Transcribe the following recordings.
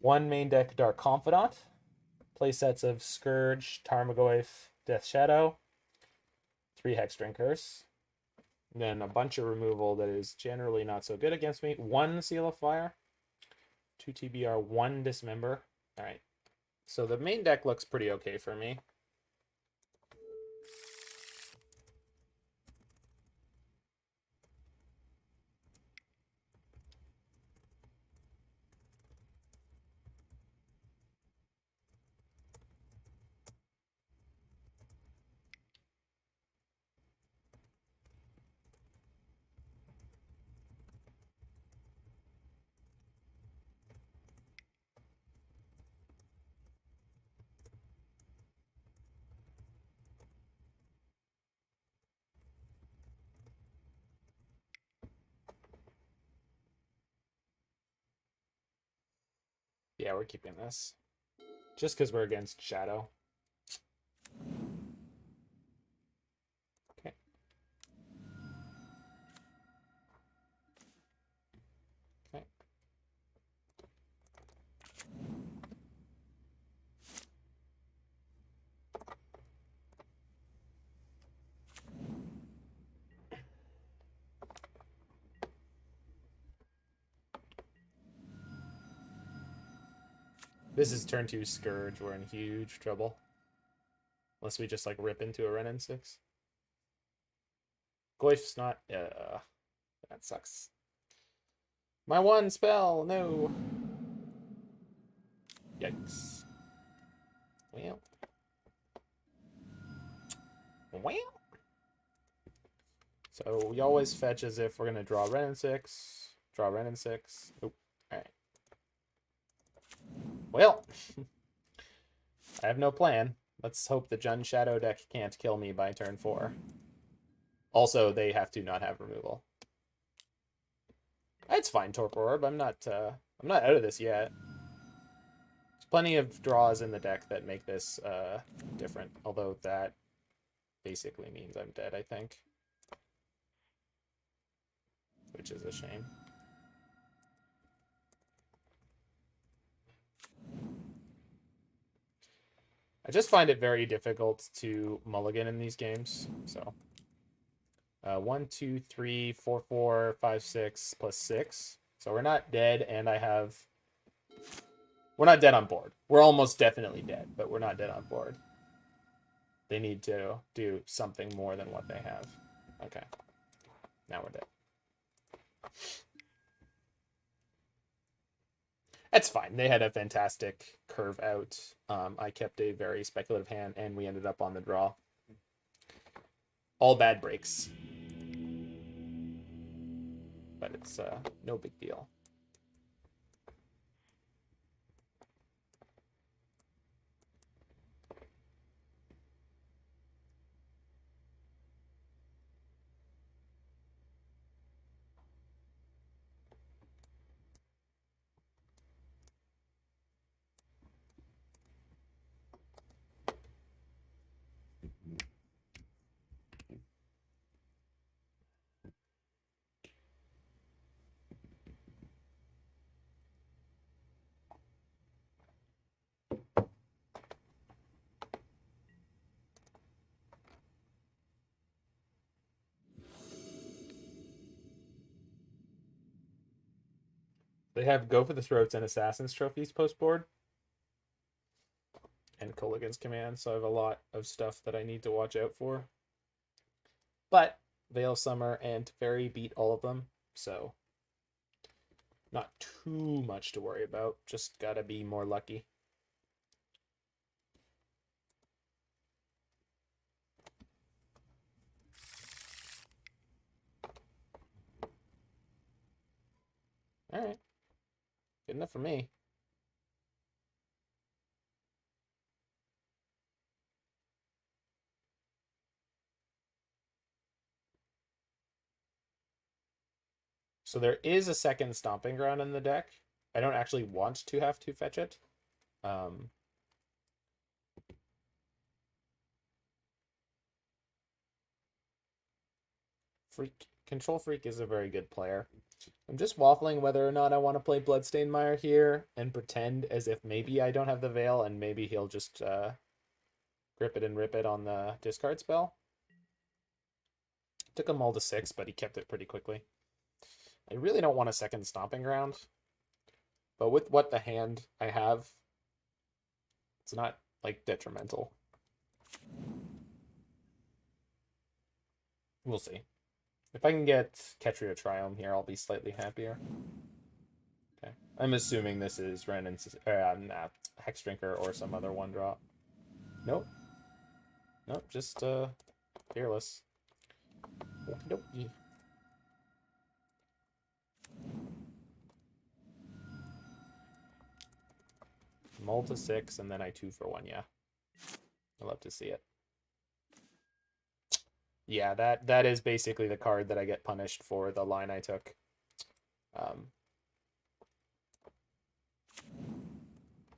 One main deck Dark Confidant. Play sets of Scourge, Tarmogoyf, Death Shadow. 3 Hexdring Curse. Then a bunch of removal that is generally not so good against me. 1 Seal of Fire. 2 TBR, 1 Dismember. Alright. So the main deck looks pretty okay for me. Yeah, we're keeping this. Just because we're against Shadow. Okay. Okay. This is turn 2 Scourge. We're in huge trouble. Unless we just like rip into a Wrenn and Six. Goyf's not... that sucks. My 1 spell! No! Yikes. Well. Well. So we always fetch as if we're going to draw Wrenn and Six. Draw Wrenn and Six. Oop. Alright. Well. I have no plan. Let's hope the Jund Shadow deck can't kill me by turn 4. Also, they have to not have removal. It's fine, Torpor Orb. I'm not out of this yet. There's plenty of draws in the deck that make this different. Although that basically means I'm dead, I think. Which is a shame. I just find it very difficult to mulligan in these games. So 1, 2, 3, 4, 4, 5, 6 plus 6. So we're not dead, and we're not dead on board. We're almost definitely dead, but we're not dead on board. They need to do something more than what they have. Okay. Now we're dead. That's fine. They had a fantastic curve out. I kept a very speculative hand, and we ended up on the draw. All bad breaks. But it's no big deal. They have Go for the Throats and Assassin's Trophies post board. And Kolaghan's Command, so I have a lot of stuff that I need to watch out for. But Veil Summer and Teferi beat all of them, so not too much to worry about. Just gotta be more lucky. Alright. Good enough for me. So there is a second Stomping Ground in the deck. I don't actually want to have to fetch it. CtrlFreak is a very good player. I'm just waffling whether or not I want to play Bloodstained Mire here and pretend as if maybe I don't have the Veil and maybe he'll just grip it and rip it on the discard spell. Took him all to 6, but he kept it pretty quickly. I really don't want a second Stomping Ground, but with what the hand I have, it's not like detrimental. We'll see. If I can get Ketria Triome here, I'll be slightly happier. Okay. I'm assuming this is Wrenn and Hexdrinker or some other 1-drop. Nope. Nope, just Fearless. Nope. Mull to 6, and then I 2 for 1, yeah. I love to see it. Yeah, that is basically the card that I get punished for the line I took.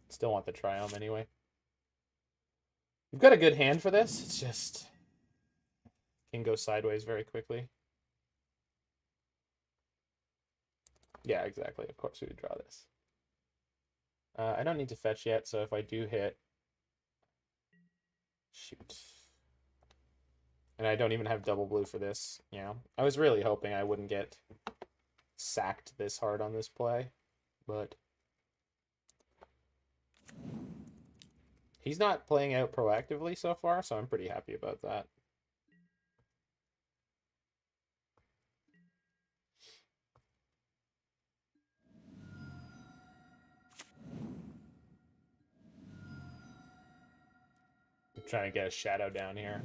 Still want the Triome anyway. We've got a good hand for this. It's just can go sideways very quickly. Yeah, exactly. Of course we would draw this. I don't need to fetch yet, so if I do hit... Shoot. And I don't even have double blue for this. Yeah, I was really hoping I wouldn't get sacked this hard on this play, but he's not playing out proactively so far, so I'm pretty happy about that. I'm trying to get a shadow down here.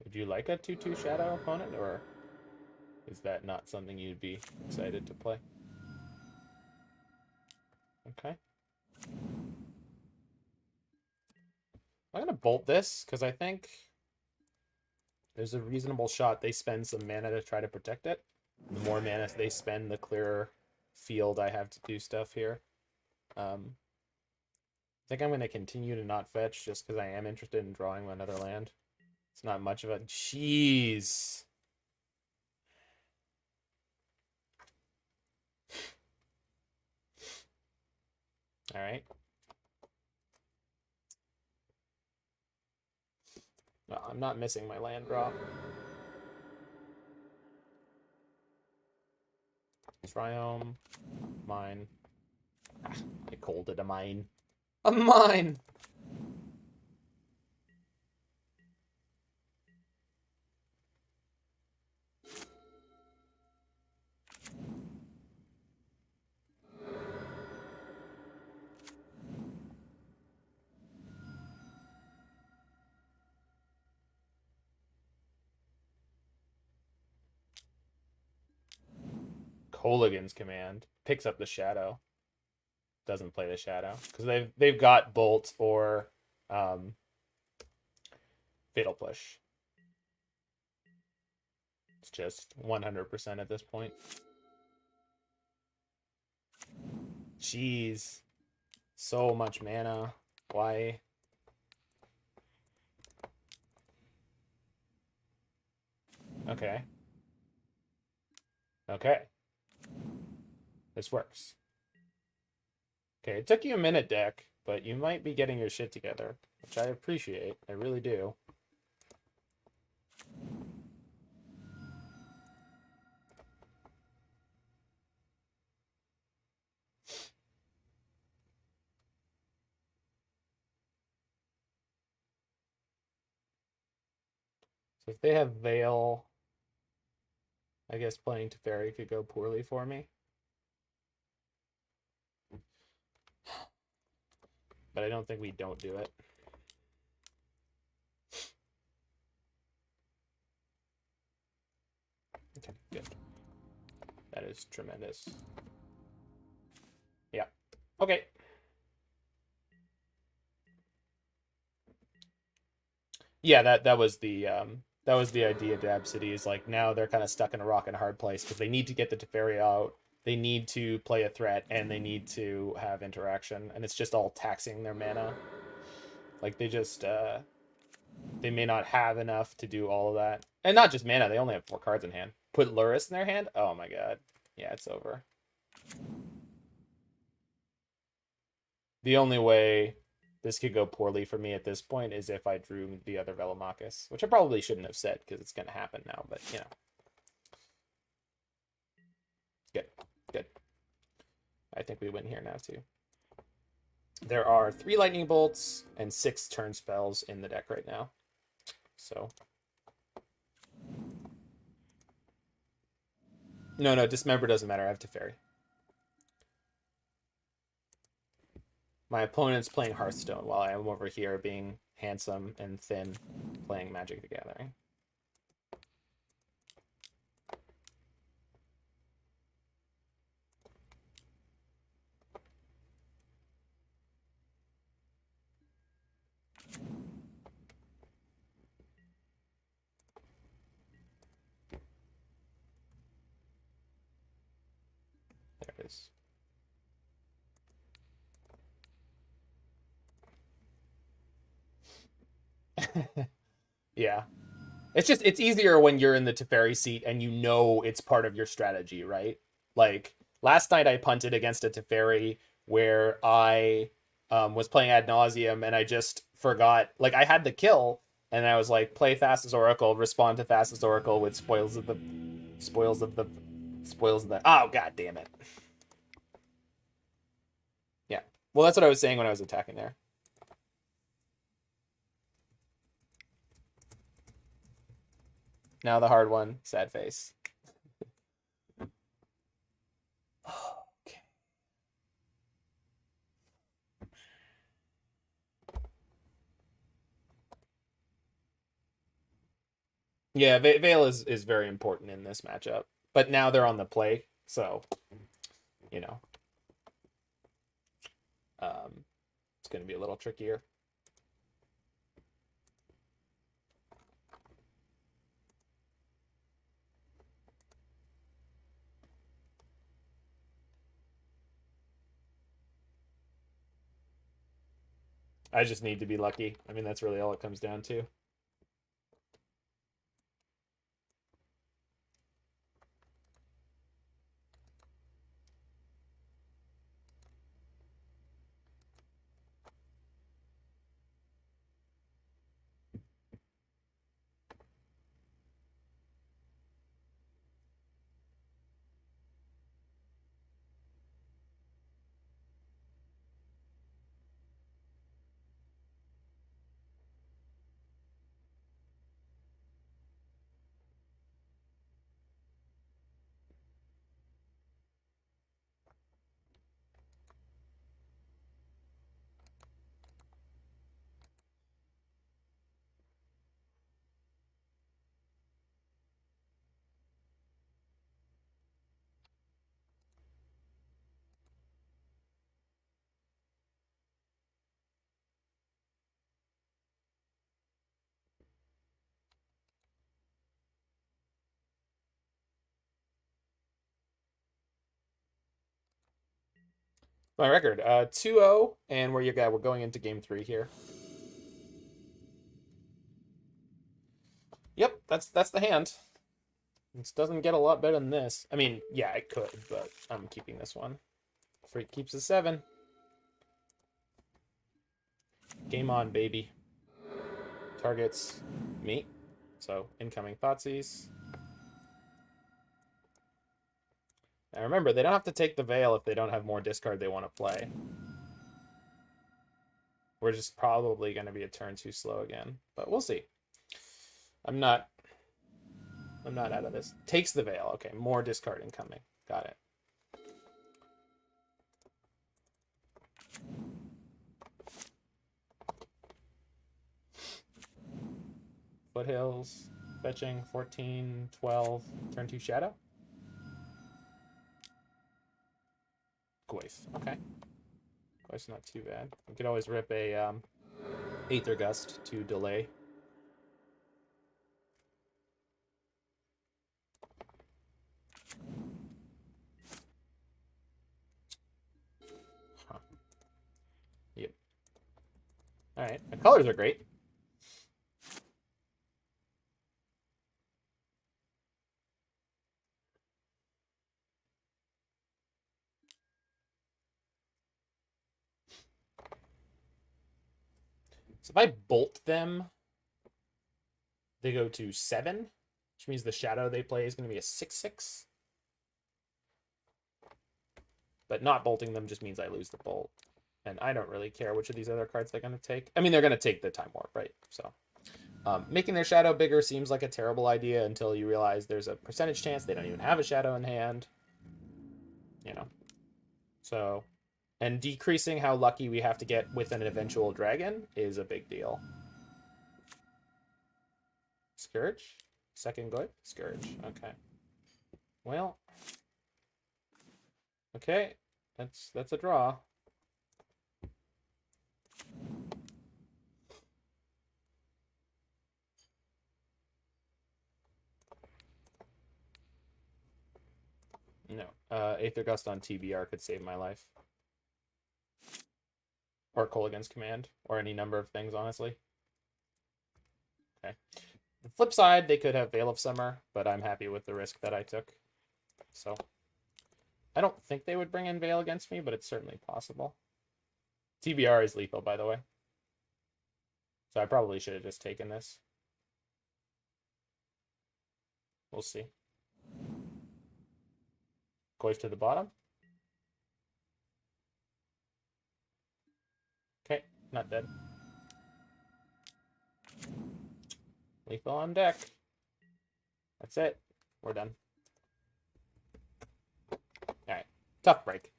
Would you like a 2/2 shadow opponent, or is that not something you'd be excited to play? Okay. I'm going to bolt this, because I think there's a reasonable shot they spend some mana to try to protect it. The more mana they spend, the clearer field I have to do stuff here. I think I'm going to continue to not fetch, just because I am interested in drawing another land. It's not much of a... Jeez! Alright. No, I'm not missing my land draw. Triome. Mine. Ah, I called it a mine. A mine! Coligan's Command picks up the shadow. Doesn't play the shadow because they've got Bolt or Fatal Push. It's just 100% at this point. Jeez, so much mana. Why? Okay. Okay. This works. Okay, it took you a minute, deck, but you might be getting your shit together, which I appreciate. I really do. So if they have Veil, I guess playing Teferi could go poorly for me. But I don't think we don't do it. Okay, good. That is tremendous. Yeah. Okay. Yeah, that was the idea. Dab City is like now they're kind of stuck in a rock and a hard place because they need to get the Teferi out. They need to play a threat and they need to have interaction, and it's just all taxing their mana. Like they just they may not have enough to do all of that. And not just mana, they only have 4 cards in hand. Put Lurrus in their hand? Oh my god. Yeah, it's over. The only way this could go poorly for me at this point is if I drew the other Velomachus, which I probably shouldn't have said because it's going to happen now, but you know. Good. Good. I think we win here now too. There are 3 lightning bolts and 6 turn spells in the deck right now. So no, Dismember doesn't matter. I have Teferi. My opponent's playing Hearthstone while I am over here being handsome and thin playing Magic the Gathering. There it is. Yeah. It's easier when you're in the Teferi seat and you know it's part of your strategy, right? Like last night I punted against a Teferi where I was playing Ad Nauseam and I just forgot, like I had the kill and I was like, play Thassa's Oracle, respond to Thassa's Oracle with spoils of the oh god damn it. Yeah. Well, that's what I was saying when I was attacking there. Now the hard one, sad face. Okay. Yeah, Veil is very important in this matchup. But now they're on the play, so you know. It's gonna be a little trickier. I just need to be lucky. I mean, that's really all it comes down to. My record, 2-0, and we're going into game 3 here. Yep, that's the hand. This doesn't get a lot better than this. I mean, yeah, it could, but I'm keeping this one. Freak keeps a 7. Game on, baby. Targets me. So, incoming Thoughtseize. Now remember, they don't have to take the Veil if they don't have more discard they want to play. We're just probably going to be a turn too slow again, but we'll see. I'm not out of this. Takes the Veil. Okay, more discard incoming. Got it. Foothills, fetching, 14, 12, turn 2 Shadow. Goyf, okay. Goyf's not too bad. We could always rip a Aether Gust to delay. Huh. Yep. Alright, the colors are great. So if I bolt them, they go to 7, which means the shadow they play is going to be a 6/6. But not bolting them just means I lose the bolt. And I don't really care which of these other cards they're going to take. I mean, they're going to take the Time Warp, right? So making their shadow bigger seems like a terrible idea until you realize there's a percentage chance they don't even have a shadow in hand. You know. So, and decreasing how lucky we have to get with an eventual dragon is a big deal. Scourge? Second Goyf? Scourge. Okay. Well. Okay. That's a draw. No. Aether Gust on TBR could save my life. Or Kolaghan's Command. Or any number of things, honestly. Okay. The flip side, they could have Veil of Summer, but I'm happy with the risk that I took. So, I don't think they would bring in Veil against me, but it's certainly possible. TBR is lethal, by the way. So I probably should have just taken this. We'll see. Goyf to the bottom. Okay, not dead. Lethal on deck. That's it. We're done. Alright. Tough break.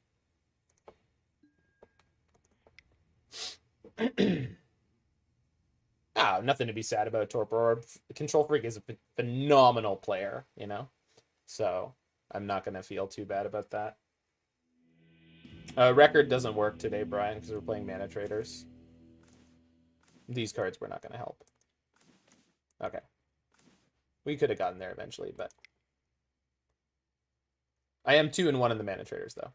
Nothing to be sad about Torpor Orb. CtrlFreak is a phenomenal player, you know? So, I'm not going to feel too bad about that. Record doesn't work today, Brian, because we're playing Mana Traders. These cards were not going to help. Okay. We could have gotten there eventually, but... I am 2-1 in the Mana Traders, though.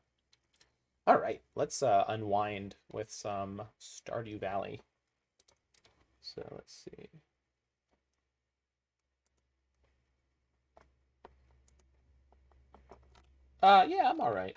Alright, let's unwind with some Stardew Valley. So, let's see. Yeah, I'm alright.